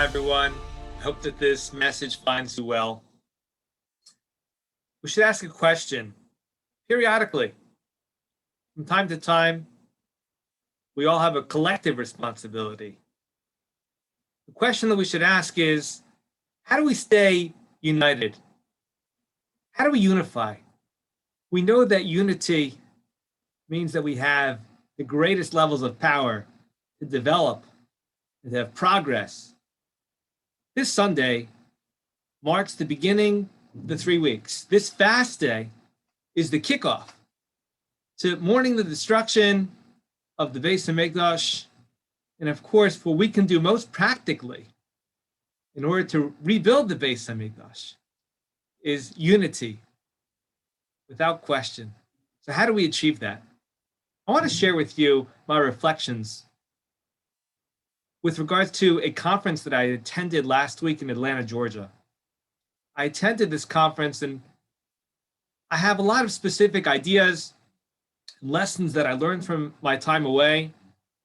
Hi, everyone. I hope that this message finds you well. We should ask a question periodically. From time to time, we all have a collective responsibility. The question that we should ask is, how do we stay united? How do we unify? We know that unity means that we have the greatest levels of power to develop and to have progress. This Sunday marks the beginning of the 3 weeks. This fast day is the kickoff to mourning the destruction of the Beis HaMikdash, and of course, what we can do most practically in order to rebuild the Beis HaMikdash is unity, without question. So how do we achieve that? I want to share with you my reflections with regards to a conference that I attended last week in Atlanta, Georgia. I attended this conference and I have a lot of specific ideas, lessons that I learned from my time away,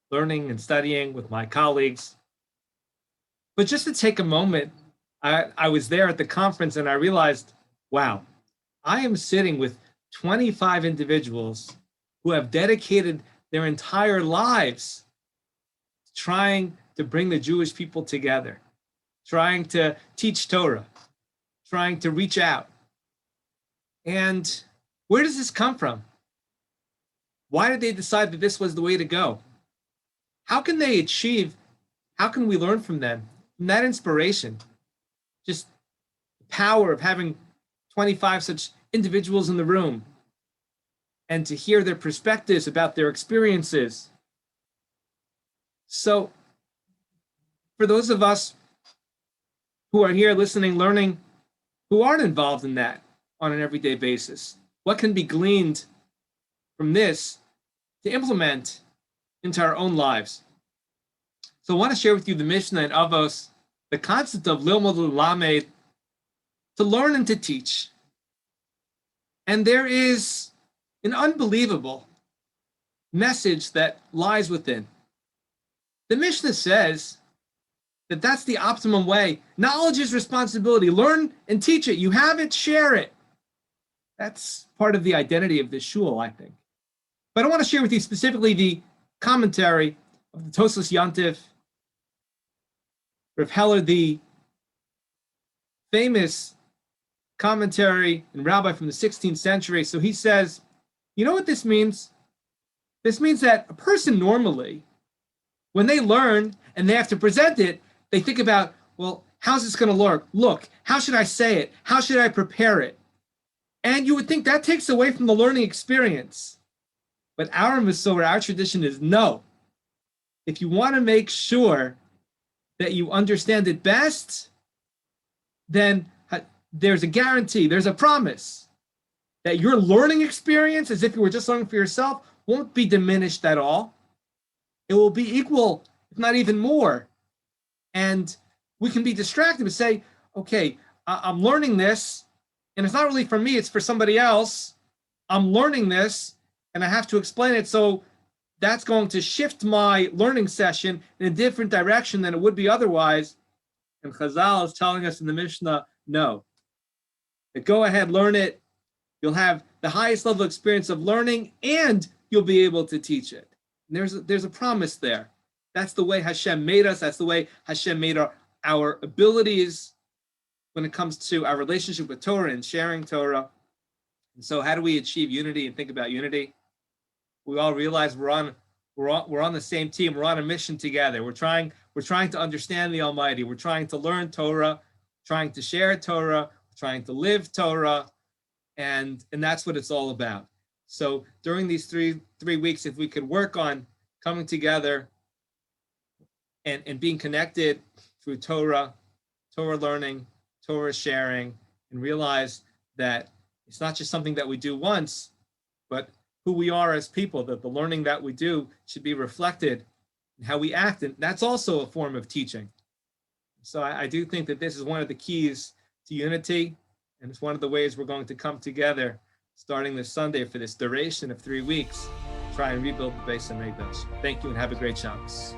learning and studying with my colleagues. But just to take a moment, I was there at the conference and I realized, wow, I am sitting with 25 individuals who have dedicated their entire lives trying to bring the Jewish people together, trying to teach Torah, trying to reach out. And where does this come from? Why did they decide that this was the way to go? How can they achieve, how can we learn from them, from that inspiration? Just the power of having 25 such individuals in the room and to hear their perspectives about their experiences. So for those of us who are here listening, learning, who aren't involved in that on an everyday basis, what can be gleaned from this to implement into our own lives? So I want to share with you the Mishnah in Avos, the concept of Lilmod Lamed, to learn and to teach. And there is an unbelievable message that lies within. The Mishnah says that that's the optimum way. Knowledge is responsibility. Learn and teach it. You have it, share it. That's part of the identity of this shul, I think. But I want to share with you specifically the commentary of the Tosfos Yantiv, Rav Heller, the famous commentary and rabbi from the 16th century. So he says, you know what this means? This means that a person normally, when they learn and they have to present it, they think about, well, how's this going to look? How should I say it? How should I prepare it? And you would think that takes away from the learning experience. But our Masorah, our tradition is no. If you want to make sure that you understand it best, then there's a guarantee, there's a promise that your learning experience, as if you were just learning for yourself, won't be diminished at all. It will be equal, if not even more. And we can be distracted and say, okay, I'm learning this, and it's not really for me, it's for somebody else. I'm learning this, and I have to explain it, so that's going to shift my learning session in a different direction than it would be otherwise. And Chazal is telling us in the Mishnah, no. Go ahead, learn it. You'll have the highest level experience of learning, and you'll be able to teach it. And there's a promise there. That's the way Hashem made us. That's the way Hashem made our abilities when it comes to our relationship with Torah and sharing Torah. And so how do we achieve unity and think about unity? We all realize we're on the same team. We're on a mission together. We're trying to understand the Almighty. We're trying to learn Torah, trying to share Torah, trying to live Torah, and that's what it's all about. So during these three weeks, if we could work on coming together and being connected through Torah learning, Torah sharing, and realize that it's not just something that we do once, but who we are as people, that the learning that we do should be reflected in how we act. And that's also a form of teaching. So I do think that this is one of the keys to unity, and it's one of the ways we're going to come together starting this Sunday for this duration of 3 weeks, try and rebuild the Beis HaMikdash. Thank you and have a great Shabbos.